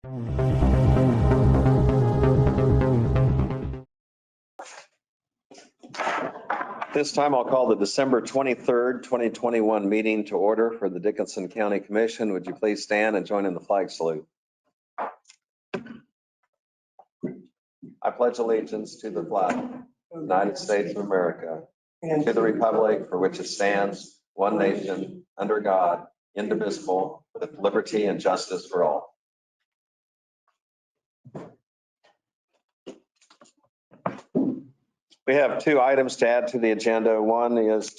This time I'll call the December 23rd, 2021 meeting to order for the Dickinson County Commission. Would you please stand and join in the flag salute? I pledge allegiance to the flag of the United States of America and to the republic for which it stands, one nation, under God, indivisible, with liberty and justice for all. We have two items to add to the agenda. One is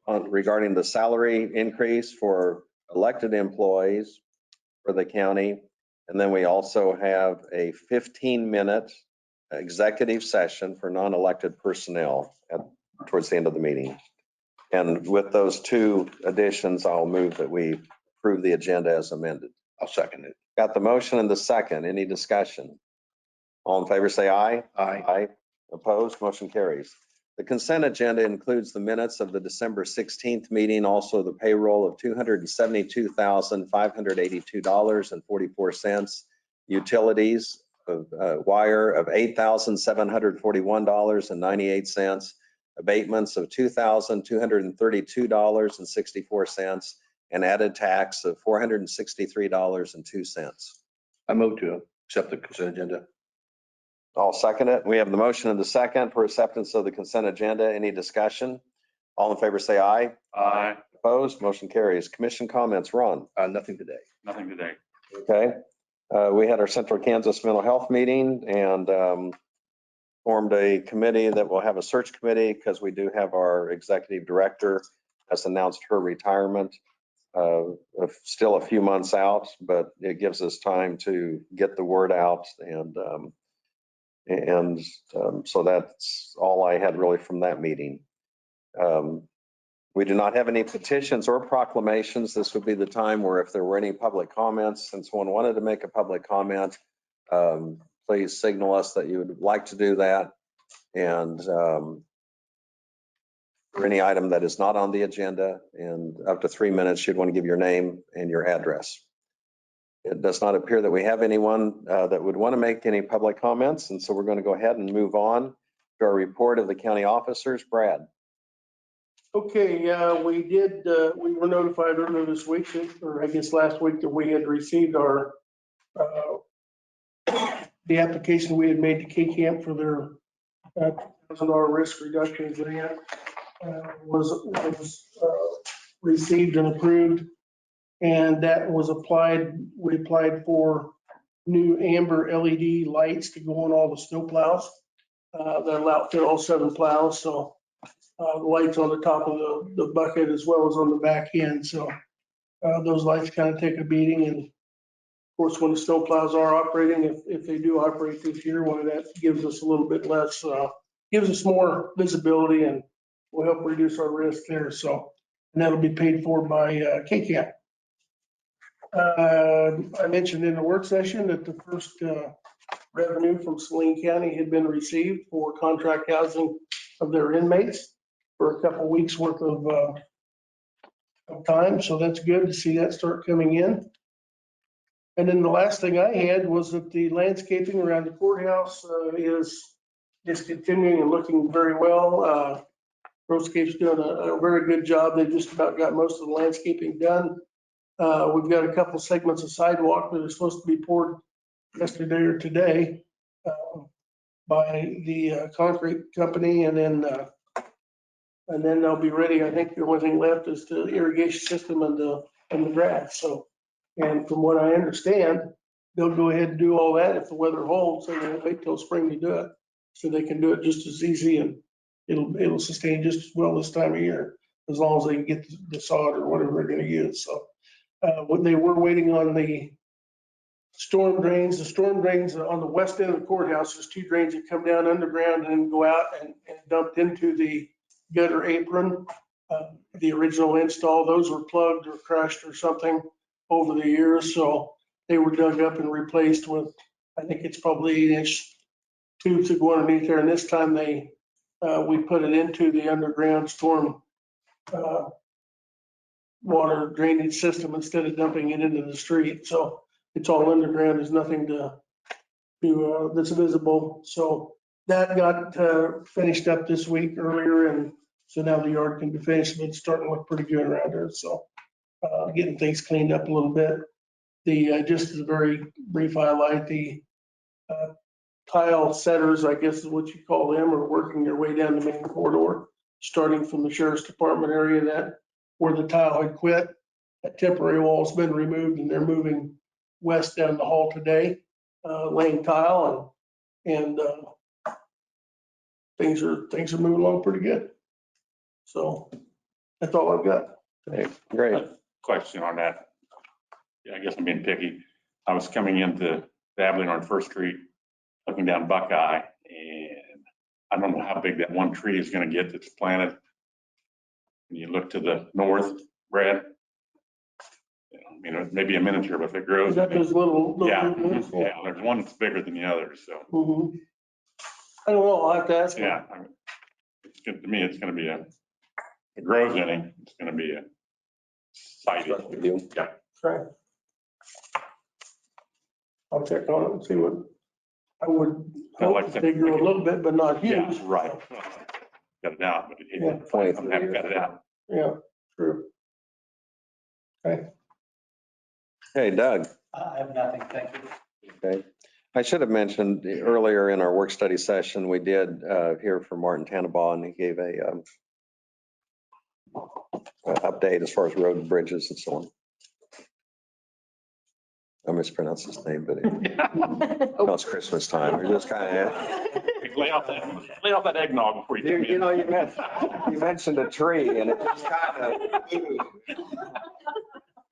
regarding the salary increase for elected employees for the county. And then we also have a 15-minute executive session for non-elected personnel towards the end of the meeting. And with those two additions, I'll move that we approve the agenda as amended. I'll second it. Got the motion and the second. Any discussion? All in favor, say aye. Aye. Aye. Opposed, motion carries. The consent agenda includes the minutes of the December 16th meeting, also the payroll of $272,582.44, utilities of wire of $8,741.98, abatements of $2,232.64, and added tax of $463.02. I move to accept the consent agenda. I'll second it. We have the motion and the second for acceptance of the consent agenda. Any discussion? All in favor, say aye. Aye. Opposed, motion carries. Commission comments, Ron. Nothing today. Nothing today. Okay. We had our Central Kansas Mental Health meeting and formed a committee that will have a search committee because we do have our executive director has announced her retirement. Still a few months out, but it gives us time to get the word out and so that's all I had really from that meeting. We do not have any petitions or proclamations. This would be the time where if there were any public comments, since one wanted to make a public comment, please signal us that you would like to do that. And for any item that is not on the agenda, and up to 3 minutes, you'd want to give your name and your address. It does not appear that we have anyone that would want to make any public comments. And so we're going to go ahead and move on to our report of the county officers. Brad. Okay, we were notified earlier this week, or I guess last week, that we had received our, the application we had made to K-Camp for their $1,000 risk reduction grant was received and approved. And that was applied, we applied for new amber LED lights to go on all the snow plows. That'll outfit all 7 plows. So the lights on the top of the bucket as well as on the back end. So those lights kind of take a beating. And of course, when the snow plows are operating, if they do operate this year, well, that gives us a little bit less, gives us more visibility and will help reduce our risk there. So, and that'll be paid for by K-Camp. I mentioned in the work session that the first revenue from Saline County had been received for contract housing of their inmates for a couple weeks worth of time. So that's good to see that start coming in. And then the last thing I had was that the landscaping around the courthouse is continuing and looking very well. Roadscape's doing a very good job. They've just about got most of the landscaping done. We've got a couple segments of sidewalk that are supposed to be poured yesterday or today by the concrete company, and then they'll be ready. I think the only thing left is the irrigation system and the grass. So, and from what I understand, they'll go ahead and do all that if the weather holds, and they'll wait till spring to do it, so they can do it just as easy, and it'll sustain just as well this time of year, as long as they can get the sod or whatever they're going to use. So. When they were waiting on the storm drains on the west end of the courthouse, there's 2 drains that come down underground and then go out and dumped into the gutter apron. The original install, those were plugged or crushed or something over the years. So they were dug up and replaced with, I think it's probably 8-inch tubes that go underneath there. And this time we put it into the underground storm water drainage system instead of dumping it into the street. So it's all underground. There's nothing that's visible. So that got finished up this week earlier, and so now the yard can be finished, but it's starting to look pretty good around here. So getting things cleaned up a little bit. Just as a very brief highlight, the tile setters, I guess is what you call them, are working their way down the main corridor, starting from the sheriff's department area, that where the tile had quit. That temporary wall's been removed, and they're moving west down the hall today, laying tile, and things are moving along pretty good. So that's all I've got. Okay, great. Question on that. Yeah, I guess I'm being picky. I was coming into Abilene on First Street, looking down Buckeye, and I don't know how big that one tree is going to get that's planted. When you look to the north, Brad, you know, maybe a miniature, but if it grows. Is that those little? Yeah, yeah, there's one that's bigger than the others, so. Mhm. I don't know, I'll have to ask him. Yeah, it's good to me. It's going to be if it grows any, it's going to be a site issue. Yeah. Right. I'll check on it and see what, I would I like hope that. they grow a little bit, but not huge. Yeah, right. Got it out, but Yeah. I haven't got it out. Yeah, true. Okay. Hey, Doug. I have nothing, thank you. Okay. I should have mentioned earlier in our work study session, we did hear from Martin Tannenbaugh, and he gave a update as far as road and bridges and so on. I mispronounced his name, but no, it's Christmas time. We're just kind of. Lay off that eggnog before you come in. You know, you mentioned a tree and it just kind of.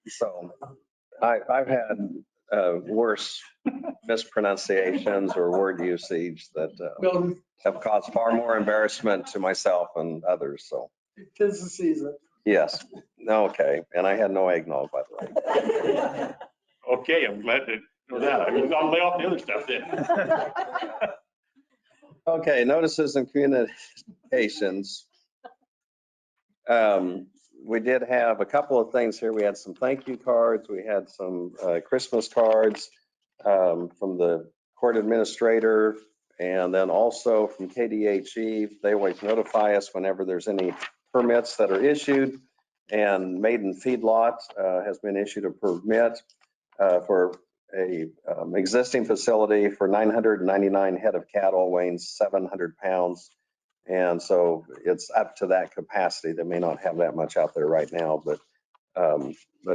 So I've had worse mispronunciations or word usage that Well, have caused far more embarrassment to myself and others. So, it is the season. yes. Okay. And I had no eggnog, by the way. Okay, I'm glad to know that. I mean, I'll lay off the other stuff then. Okay, notices and communications. We did have a couple of things here. We had some thank you cards. We had some Christmas cards from the court administrator, and then also from KDHE. They always notify us whenever there's any permits that are issued. And Maiden Feedlot has been issued a permit for a existing facility for 999 head of cattle weighing 700 pounds. And so it's up to that capacity. They may not have that much out there right now, but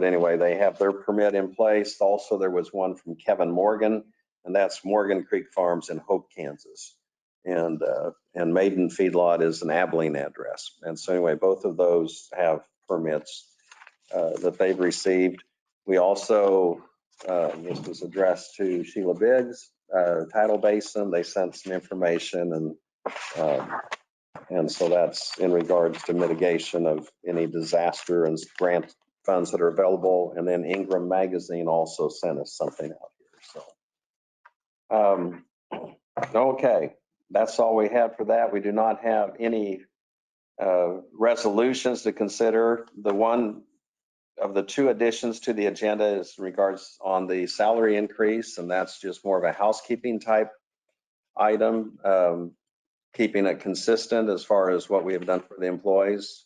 anyway, they have their permit in place. Also, there was one from Kevin Morgan, and that's Morgan Creek Farms in Hope, Kansas. And Maiden Feedlot is an Abilene address. And so anyway, both of those have permits that they've received. We also, this was addressed to Sheila Biggs, Tidal Basin. They sent some information, and so that's in regards to mitigation of any disaster and grant funds that are available. And then Ingram Magazine also sent us something out here. So, okay, that's all we have for that. We do not have any resolutions to consider. The one of the two additions to the agenda is in regards on the salary increase, and that's just more of a housekeeping type item. Keeping it consistent as far as what we have done for the employees.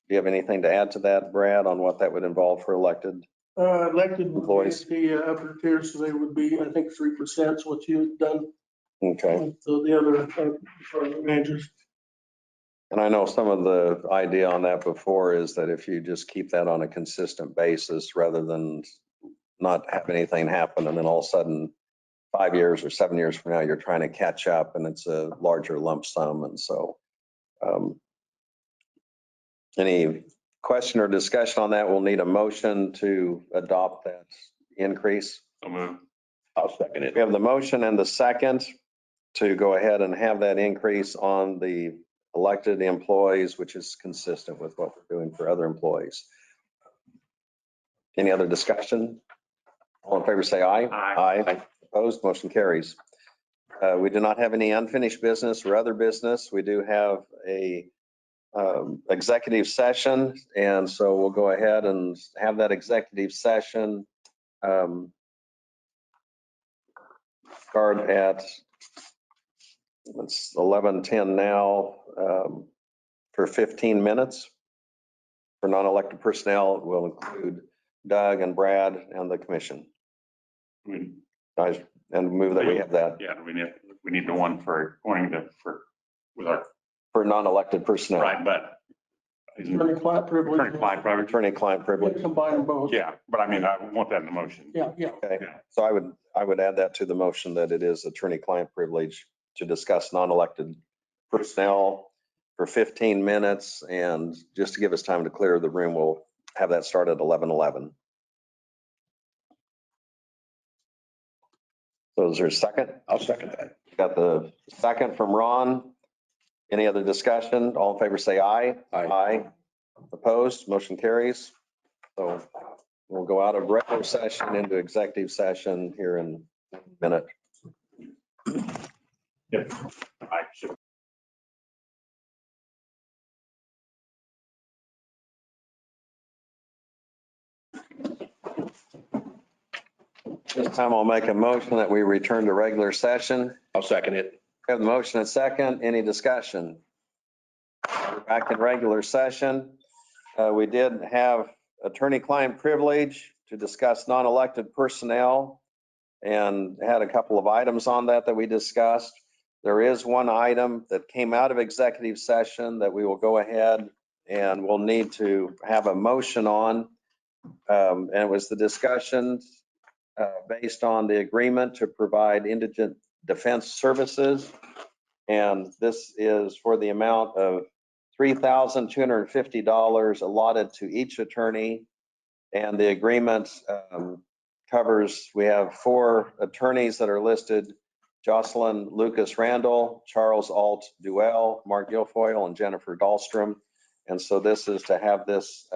Do you have anything to add to that, Brad, on what that would involve for elected? Elected Employees. employees, the upper tier, so they would be, I think, 3% is what you've done. Okay. So the other department managers. And I know some of the idea on that before is that if you just keep that on a consistent basis rather than not have anything happen and then all of a sudden 5 years or 7 years from now, you're trying to catch up and it's a larger lump sum. And so any question or discussion on that, we'll need a motion to adopt that increase. I'll second it. We have the motion and the second to go ahead and have that increase on the elected employees, which is consistent with what we're doing for other employees. Any other discussion? All in favor, say aye. Aye. Opposed, motion carries. We do not have any unfinished business or other business. We do have a executive session. And so we'll go ahead and have that executive session. Start at, it's 11:10 now, for 15 minutes. For non-elected personnel, it will include Doug and Brad and the commission. We- Guys, and move that we have that Yeah, we need the one for going to, with our, for non-elected personnel. right, but. Attorney-client privilege. Attorney-client privilege. Attorney-client privilege. Combine them both. Yeah, but I mean, I want that in the motion. Yeah, yeah. Okay, Yeah. so I would add that to the motion that it is attorney-client privilege to discuss non-elected personnel for 15 minutes. And just to give us time to clear the room, we'll have that start at 11:11. So is there a second? I'll second that. Got the second from Ron. Any other discussion? All in favor, say aye. Aye. Opposed, motion carries. So we'll go out of regular session into executive session here in a minute. Yep. I should. This time I'll make a motion that we return to regular session. I'll second it. We have the motion and second. Any discussion? We're back in regular session. We did have attorney-client privilege to discuss non-elected personnel and had a couple of items on that we discussed. There is one item that came out of executive session that we will go ahead and we'll need to have a motion on. And it was the discussion based on the agreement to provide indigent defense services. And this is for the amount of $3,250 allotted to each attorney. And the agreement covers, we have 4 attorneys that are listed: Jocelyn Lucas Randall, Charles Alt Duell, Mark Guilfoyle, and Jennifer Dahlstrom. And so this is to have this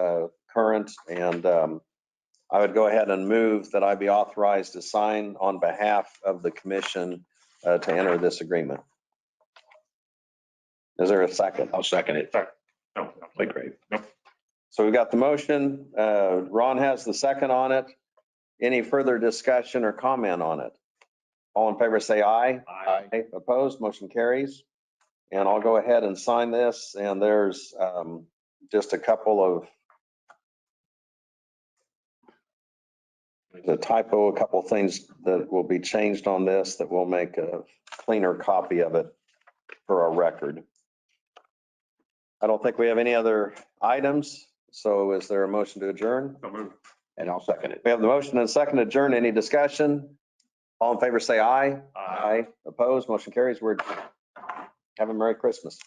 current, and I would go ahead and move that I be authorized to sign on behalf of the commission to enter this agreement. Is there a second? I'll second it. No, Like great. So we've got the motion. Ron has the second on it. Any further discussion or comment on it? All in favor, say aye. Aye. Opposed, motion carries. And I'll go ahead and sign this. And there's just a couple of the typo, a couple of things that will be changed on this that will make a cleaner copy of it for our record. I don't think we have any other items. So is there a motion to adjourn? I'll move. And I'll second it. We have the motion and second to adjourn. Any discussion? All in favor, say aye. Opposed, motion carries. We're have a Merry Christmas.